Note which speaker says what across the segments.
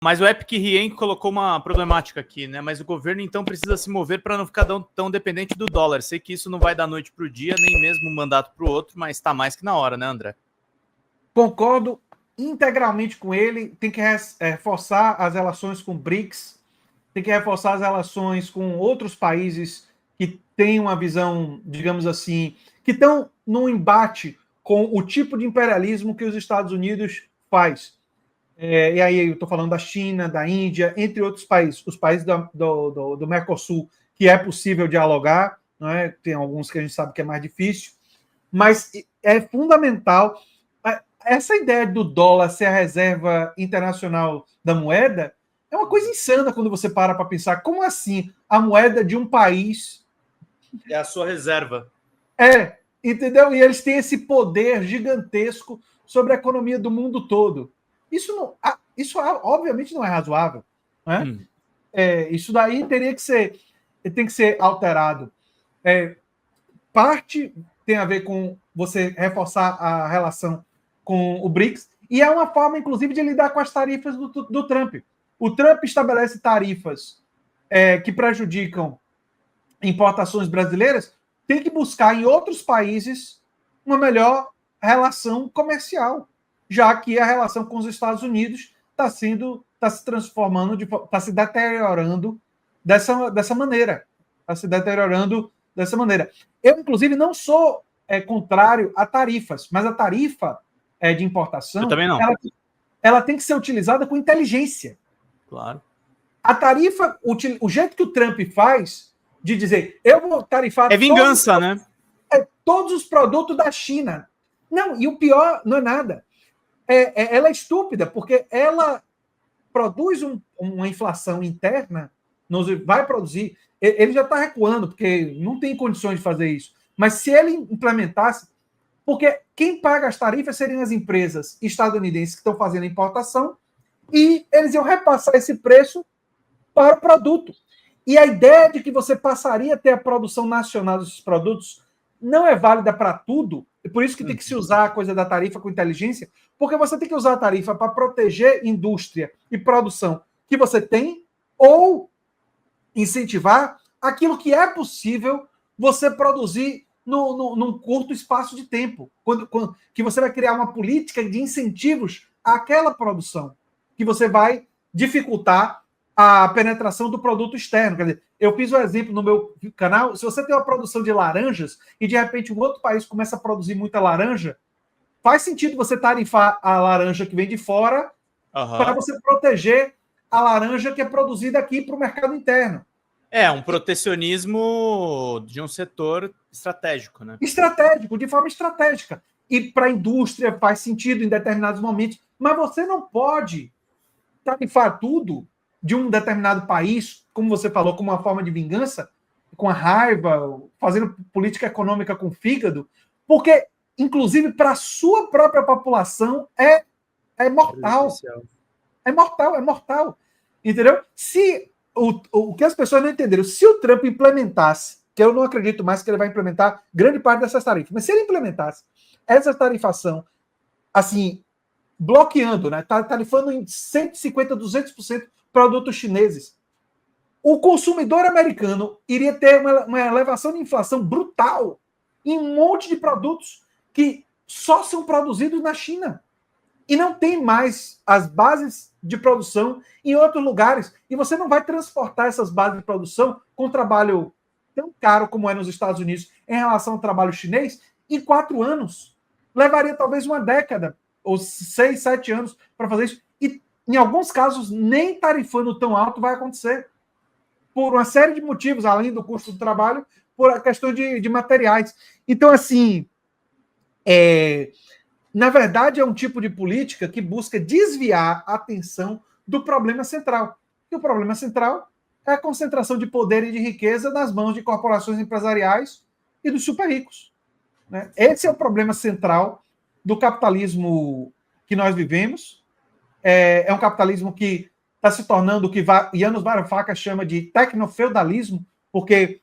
Speaker 1: Mas o Epic Rien colocou uma problemática aqui, né? Mas o governo, então, precisa se mover para não ficar tão dependente do dólar. Sei que isso não vai da noite para o dia, nem mesmo um mandato para o outro, mas está mais que na hora, né, André?
Speaker 2: Concordo integralmente com ele. Tem que reforçar as relações com o BRICS, tem que reforçar as relações com outros países que têm uma visão, digamos assim, que estão num embate com o tipo de imperialismo que os Estados Unidos faz. E aí eu estou falando da China, da Índia, entre outros países, os países do Mercosul, que é possível dialogar, não é? Tem alguns que a gente sabe que é mais difícil, mas é fundamental. Essa ideia do dólar ser a reserva internacional da moeda é uma coisa insana quando você para pensar. Como assim a moeda de um país
Speaker 1: é a sua reserva?
Speaker 2: Entendeu? E eles têm esse poder gigantesco sobre a economia do mundo todo. Isso obviamente não é razoável, né? Isso daí tem que ser alterado. Parte tem a ver com você reforçar a relação com o BRICS, e é uma forma, inclusive, de lidar com as tarifas do Trump. O Trump estabelece tarifas que prejudicam importações brasileiras, tem que buscar em outros países uma melhor relação comercial, já que a relação com os Estados Unidos está se transformando, está se deteriorando dessa maneira. Está se deteriorando dessa maneira. Eu, inclusive, não sou contrário a tarifas, mas a tarifa de importação,
Speaker 1: eu também não.
Speaker 2: Ela tem que ser utilizada com inteligência.
Speaker 1: Claro.
Speaker 2: A tarifa, o jeito que o Trump faz de dizer, eu vou tarifar...
Speaker 1: É vingança, né?
Speaker 2: Todos os produtos da China. Não, e o pior não é nada. Ela é estúpida, porque ela produz uma inflação interna, vai produzir... Ele já está recuando, porque não tem condições de fazer isso. Mas se ele implementasse... Porque quem paga as tarifas seriam as empresas estadunidenses que estão fazendo a importação, e eles iam repassar esse preço para o produto. E a ideia de que você passaria a ter a produção nacional desses produtos não é válida para tudo, e por isso que tem que se usar a coisa da tarifa com inteligência, porque você tem que usar a tarifa para proteger indústria e produção que você tem, ou incentivar aquilo que é possível você produzir num curto espaço de tempo, que você vai criar uma política de incentivos àquela produção, que você vai dificultar a penetração do produto externo. Quer dizer, eu fiz um exemplo no meu canal, se você tem uma produção de laranjas e de repente um outro país começa a produzir muita laranja, faz sentido você tarifar a laranja que vem de fora para você proteger a laranja que é produzida aqui para o mercado interno.
Speaker 1: Um protecionismo de um setor estratégico, né?
Speaker 2: Estratégico, de forma estratégica. E para a indústria faz sentido em determinados momentos, mas você não pode tarifar tudo de um determinado país, como você falou, como uma forma de vingança, com a raiva, fazendo política econômica com fígado, porque, inclusive, para a sua própria população é mortal. É mortal. Entendeu? Se o que as pessoas não entenderam, se o Trump implementasse, que eu não acredito mais que ele vai implementar grande parte dessas tarifas, mas se ele implementasse essa tarifação, assim, bloqueando, né? Tarifando em 150%, 200% produtos chineses, o consumidor americano iria ter uma elevação de inflação brutal em um monte de produtos que só são produzidos na China. E não tem mais as bases de produção em outros lugares. E você não vai transportar essas bases de produção com trabalho tão caro como é nos Estados Unidos em relação ao trabalho chinês em 4 anos. Levaria talvez uma década, ou 6, 7 anos para fazer isso. E, em alguns casos, nem tarifando tão alto vai acontecer. Por uma série de motivos, além do custo do trabalho, por a questão de materiais. Então, assim, na verdade, é um tipo de política que busca desviar a atenção do problema central. E o problema central é a concentração de poder e de riqueza nas mãos de corporações empresariais e dos super ricos. Né? Esse é o problema central do capitalismo que nós vivemos. É um capitalismo que está se tornando o que Janusz Varoufakis chama de tecnofeudalismo, porque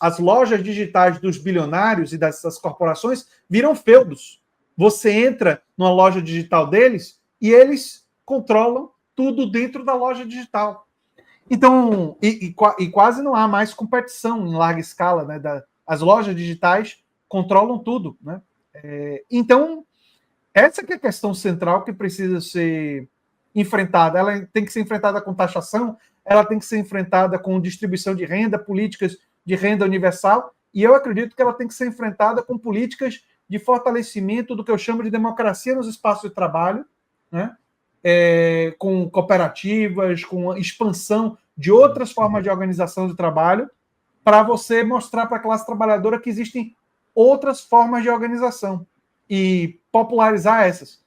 Speaker 2: as lojas digitais dos bilionários e dessas corporações viram feudos. Você entra numa loja digital deles e eles controlam tudo dentro da loja digital. Então, e quase não há mais competição em larga escala, né? As lojas digitais controlam tudo, né? Então, essa que é a questão central que precisa ser enfrentada. Ela tem que ser enfrentada com taxação, ela tem que ser enfrentada com distribuição de renda, políticas de renda universal, e eu acredito que ela tem que ser enfrentada com políticas de fortalecimento do que eu chamo de democracia nos espaços de trabalho, né? Com cooperativas, com expansão de outras formas de organização de trabalho, para você mostrar para a classe trabalhadora que existem outras formas de organização e popularizar essas.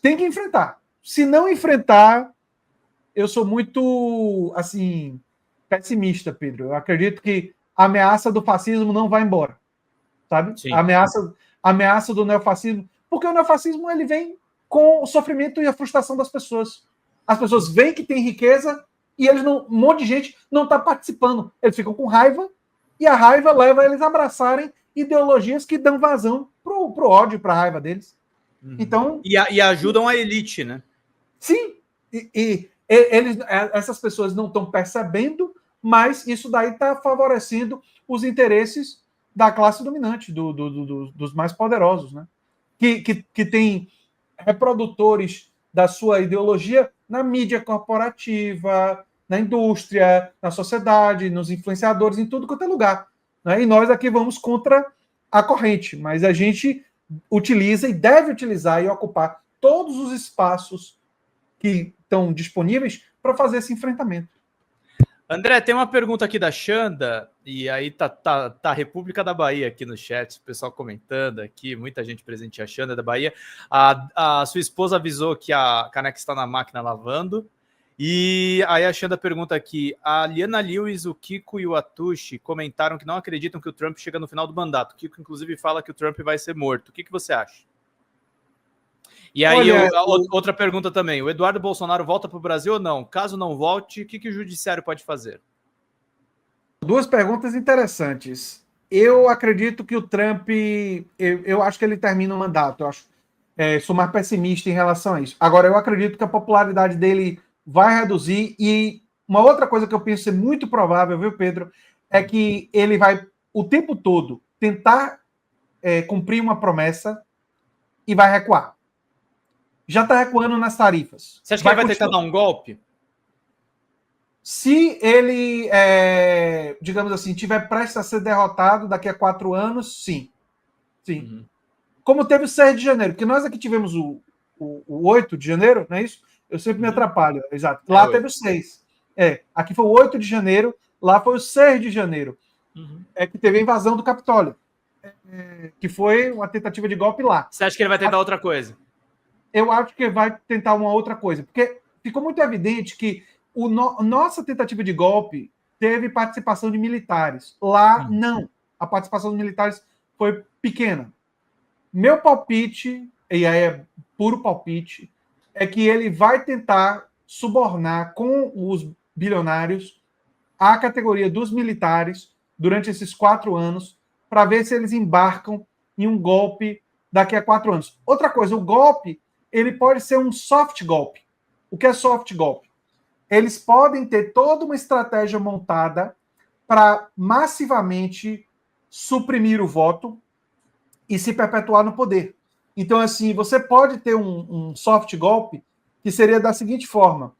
Speaker 2: Tem que enfrentar. Se não enfrentar, eu sou muito, assim, pessimista, Pedro. Eu acredito que a ameaça do fascismo não vai embora, sabe?
Speaker 1: Sim.
Speaker 2: A ameaça do neofascismo, porque o neofascismo ele vem com o sofrimento e a frustração das pessoas. As pessoas veem que tem riqueza e eles não, um monte de gente não está participando. Eles ficam com raiva e a raiva leva eles a abraçarem ideologias que dão vazão pro ódio, para a raiva deles. Então,
Speaker 1: e ajudam a elite, né?
Speaker 2: Sim, essas pessoas não estão percebendo, mas isso daí está favorecendo os interesses da classe dominante, dos mais poderosos, né? Que tem reprodutores da sua ideologia na mídia corporativa, na indústria, na sociedade, nos influenciadores, em tudo quanto é lugar. Né? E nós aqui vamos contra a corrente, mas a gente utiliza e deve utilizar e ocupar todos os espaços que estão disponíveis para fazer esse enfrentamento.
Speaker 1: André, tem uma pergunta aqui da Xanda, e aí tá a República da Bahia aqui no chat, o pessoal comentando aqui, muita gente presente, a Xanda da Bahia. A sua esposa avisou que a caneca está na máquina lavando, e aí a Xanda pergunta aqui, a Liana Lewis, o Kiko e o Atushi comentaram que não acreditam que o Trump chega no final do mandato. O Kiko, inclusive, fala que o Trump vai ser morto. O que você acha? E aí, outra pergunta também. O Eduardo Bolsonaro volta para o Brasil ou não? Caso não volte, o que o judiciário pode fazer?
Speaker 2: Duas perguntas interessantes. Eu acredito que o Trump... Eu acho que ele termina o mandato. Eu acho, sou mais pessimista em relação a isso. Agora, eu acredito que a popularidade dele vai reduzir. E uma outra coisa que eu penso ser muito provável, viu, Pedro, é que ele vai, o tempo todo, tentar cumprir uma promessa e vai recuar. Já está recuando nas tarifas.
Speaker 1: Você acha que ele vai tentar dar um golpe?
Speaker 2: Se ele, digamos assim, tiver prestes a ser derrotado daqui a 4 anos, sim. Sim. Uhum. Como teve o 6 de janeiro, porque nós aqui tivemos o 8 de janeiro, não é isso? Eu sempre me atrapalho, exato. Lá teve o 6. Aqui foi o 8 de janeiro, lá foi o 6 de janeiro. Uhum. Que teve a invasão do Capitólio. Que foi uma tentativa de golpe lá.
Speaker 1: Você acha que ele vai tentar outra coisa?
Speaker 2: Eu acho que vai tentar uma outra coisa, porque ficou muito evidente que nossa tentativa de golpe teve participação de militares. Lá, não. A participação dos militares foi pequena. Meu palpite, e aí é puro palpite, é que ele vai tentar subornar com os bilionários a categoria dos militares durante esses 4 anos para ver se eles embarcam em um golpe daqui a 4 anos. Outra coisa, o golpe ele pode ser um soft golpe. O que é soft golpe? Eles podem ter toda uma estratégia montada para massivamente suprimir o voto e se perpetuar no poder. Então, assim, você pode ter um soft golpe que seria da seguinte forma.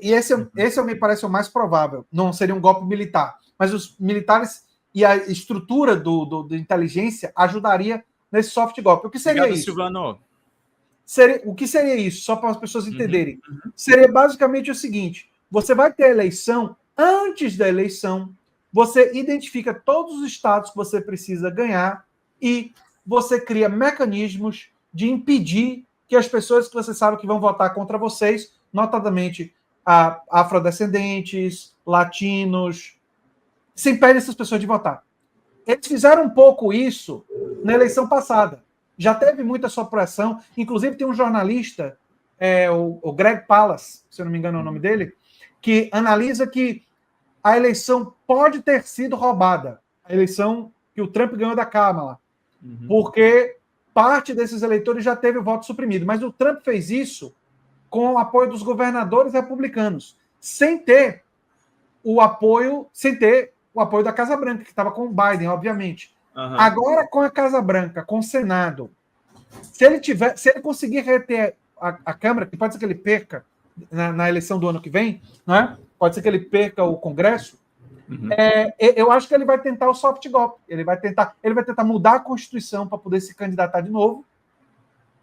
Speaker 2: Esse me parece o mais provável. Não seria um golpe militar. Mas os militares e a estrutura da inteligência ajudaria nesse soft golpe. O que seria isso?
Speaker 1: Silvano.
Speaker 2: O que seria isso? Só para as pessoas entenderem. Seria basicamente o seguinte: você vai ter a eleição, antes da eleição, você identifica todos os estados que você precisa ganhar e você cria mecanismos de impedir que as pessoas que você sabe que vão votar contra vocês, notadamente afrodescendentes, latinos, se impede essas pessoas de votar. Eles fizeram um pouco isso na eleição passada. Já teve muita supressão. Inclusive, tem um jornalista, o Greg Palast, se eu não me engano é o nome dele, que analisa que a eleição pode ter sido roubada. A eleição que o Trump ganhou da Kamala. Porque parte desses eleitores já teve o voto suprimido. Mas o Trump fez isso com o apoio dos governadores republicanos, sem ter o apoio da Casa Branca, que estava com o Biden, obviamente. Uhum. Agora, com a Casa Branca, com o Senado, se ele conseguir reter a Câmara, que pode ser que ele perca na eleição do ano que vem, né? Pode ser que ele perca o Congresso, eu acho que ele vai tentar o soft golpe. Ele vai tentar mudar a Constituição para poder se candidatar de novo,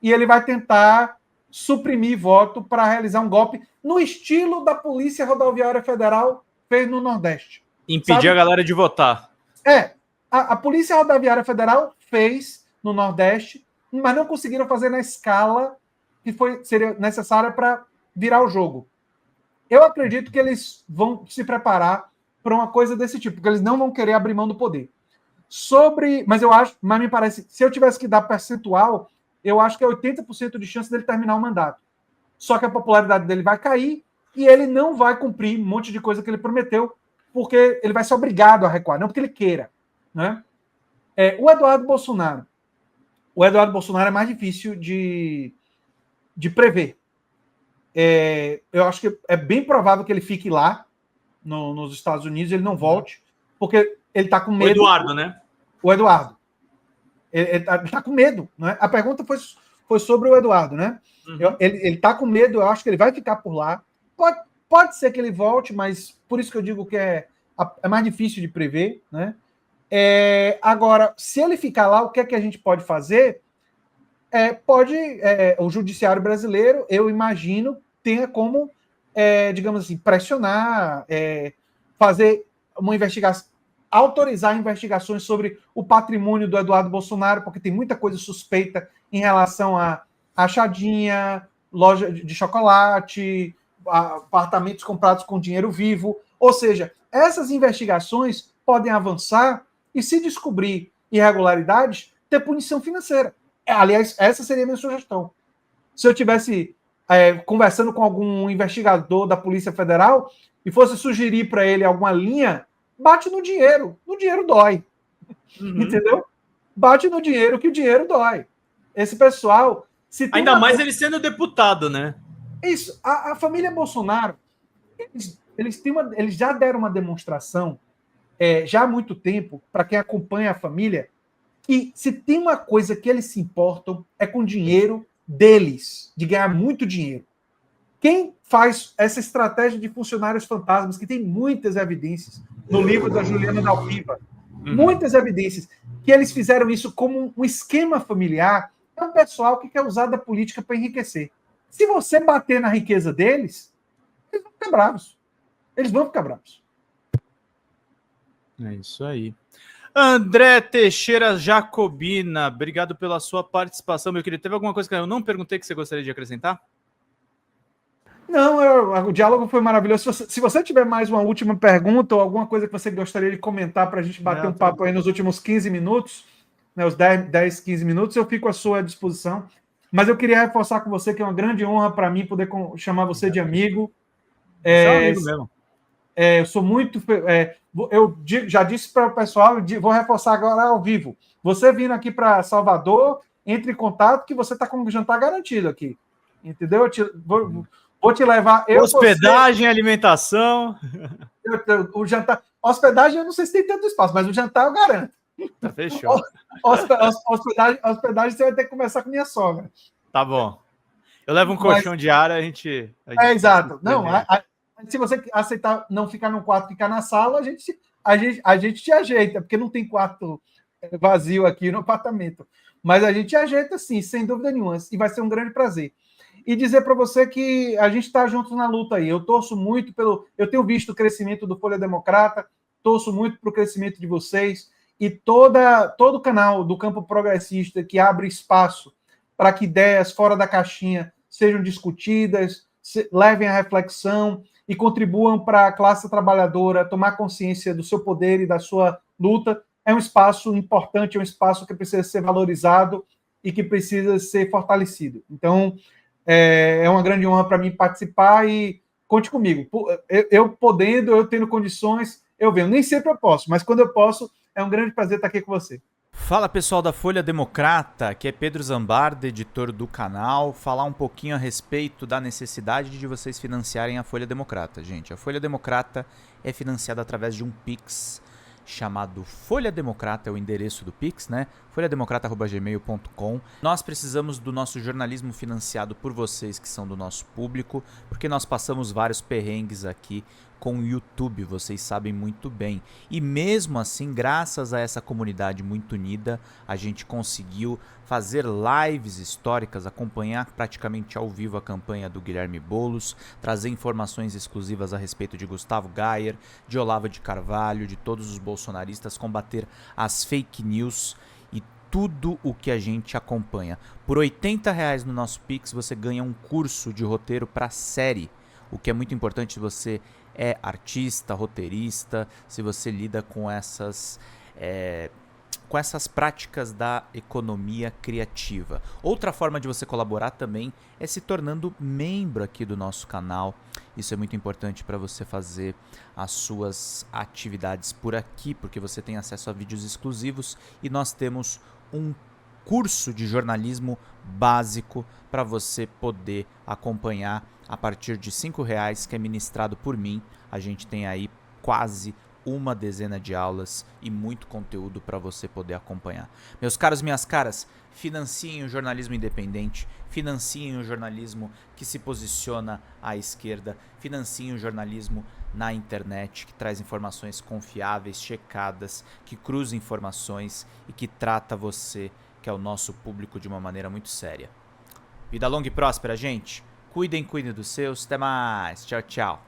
Speaker 2: e ele vai tentar suprimir voto para realizar um golpe no estilo da Polícia Rodoviária Federal fez no Nordeste.
Speaker 1: Impedir a galera de votar.
Speaker 2: A Polícia Rodoviária Federal fez no Nordeste, mas não conseguiram fazer na escala que seria necessária para virar o jogo. Eu acredito que eles vão se preparar para uma coisa desse tipo, porque eles não vão querer abrir mão do poder. Mas me parece, se eu tivesse que dar percentual, eu acho que é 80% de chance dele terminar o mandato. Só que a popularidade dele vai cair e ele não vai cumprir um monte de coisa que ele prometeu, porque ele vai ser obrigado a recuar, não porque ele queira. Né? O Eduardo Bolsonaro é mais difícil de prever. Eu acho que é bem provável que ele fique lá nos Estados Unidos, ele não volte, porque ele está com medo.
Speaker 1: O Eduardo, né?
Speaker 2: O Eduardo. Ele está com medo. Né? A pergunta foi sobre o Eduardo, né? Uhum. Ele está com medo, eu acho que ele vai ficar por lá. Pode ser que ele volte, mas por isso que eu digo que é mais difícil de prever, né? Agora, se ele ficar lá, o que é que a gente pode fazer? O judiciário brasileiro, eu imagino, tenha como, digamos assim, pressionar, fazer uma investigação, autorizar investigações sobre o patrimônio do Eduardo Bolsonaro, porque tem muita coisa suspeita em relação a rachadinha, loja de chocolate, apartamentos comprados com dinheiro vivo. Ou seja, essas investigações podem avançar e, se descobrir irregularidades, ter punição financeira. Aliás, essa seria a minha sugestão. Se eu estivesse conversando com algum investigador da Polícia Federal e fosse sugerir para ele alguma linha, bate no dinheiro. No dinheiro dói. Uhum. Entendeu? Bate no dinheiro, que o dinheiro dói. Esse pessoal...
Speaker 1: Ainda mais ele sendo deputado, né?
Speaker 2: Isso. A família Bolsonaro, eles já deram uma demonstração já há muito tempo, para quem acompanha a família, que se tem uma coisa que eles se importam é com o dinheiro deles, de ganhar muito dinheiro. Quem faz essa estratégia de funcionários fantasmas, que tem muitas evidências no livro da Juliana Dalpiva, muitas evidências, que eles fizeram isso como um esquema familiar, é um pessoal que quer usar da política para enriquecer. Se você bater na riqueza deles, eles vão ficar bravos. Eles vão ficar bravos.
Speaker 1: É isso aí. André Teixeira Jacobina, obrigado pela sua participação, meu querido. Teve alguma coisa que eu não perguntei que você gostaria de acrescentar?
Speaker 2: Não, o diálogo foi maravilhoso. Se você tiver mais uma última pergunta ou alguma coisa que você gostaria de comentar para a gente bater um papo aí nos últimos 15 minutos, né, os 10, 15 minutos, eu fico à sua disposição. Mas eu queria reforçar com você que é uma grande honra para mim poder chamar você de amigo.
Speaker 1: Você é um amigo mesmo.
Speaker 2: Eu sou muito... eu já disse para o pessoal, vou reforçar agora ao vivo. Você vindo aqui para Salvador, entre em contato que você está com o jantar garantido aqui. Entendeu? Vou te levar...
Speaker 1: Hospedagem, alimentação...
Speaker 2: O jantar... Hospedagem, eu não sei se tem tanto espaço, mas o jantar eu garanto.
Speaker 1: Tá fechou.
Speaker 2: Hospedagem você vai ter que conversar com minha sogra.
Speaker 1: Tá bom. Eu levo um colchão de ar, a gente
Speaker 2: exato. Não, se você aceitar não ficar no quarto, ficar na sala, a gente te ajeita, porque não tem quarto vazio aqui no apartamento. Mas a gente te ajeita sim, sem dúvida nenhuma. E vai ser um grande prazer. E dizer para você que a gente está junto na luta aí. Eu torço muito eu tenho visto o crescimento do Folha Democrata, torço muito para o crescimento de vocês e todo o canal do campo progressista que abre espaço para que ideias fora da caixinha sejam discutidas, levem à reflexão e contribuam para a classe trabalhadora tomar consciência do seu poder e da sua luta. É um espaço importante, é um espaço que precisa ser valorizado e que precisa ser fortalecido. Então, é uma grande honra para mim participar e conte comigo. Eu tendo condições, eu venho. Nem sempre eu posso, mas quando eu posso, é um grande prazer estar aqui com você.
Speaker 3: Fala pessoal da Folha Democrata, aqui é Pedro Zambarda, editor do canal, falar um pouquinho a respeito da necessidade de vocês financiarem a Folha Democrata. Gente, a Folha Democrata é financiada através de um Pix chamado Folha Democrata, é o endereço do Pix, né? folhademocrata@gmail.com. Nós precisamos do nosso jornalismo financiado por vocês que são do nosso público, porque nós passamos vários perrengues aqui com o YouTube, vocês sabem muito bem. E mesmo assim, graças a essa comunidade muito unida, a gente conseguiu fazer lives históricas, acompanhar praticamente ao vivo a campanha do Guilherme Boulos, trazer informações exclusivas a respeito de Gustavo Gayer, de Olavo de Carvalho, de todos os bolsonaristas, combater as fake news e tudo o que a gente acompanha. Por R$80 no nosso Pix você ganha um curso de roteiro para série, o que é muito importante se você é artista, roteirista, se você lida com essas práticas da economia criativa. Outra forma de você colaborar também é se tornando membro aqui do nosso canal. Isso é muito importante para você fazer as suas atividades por aqui, porque você tem acesso a vídeos exclusivos e nós temos um curso de jornalismo básico para você poder acompanhar a partir de R$5, que é ministrado por mim. A gente tem aí quase uma dezena de aulas e muito conteúdo para você poder acompanhar. Meus caros, minhas caras, financiem o jornalismo independente, financiem o jornalismo que se posiciona à esquerda, financiem o jornalismo na internet, que traz informações confiáveis, checadas, que cruza informações e que trata você, que é o nosso público, de uma maneira muito séria. Vida longa e próspera, gente. Cuidem dos seus. Até mais. Tchau, tchau.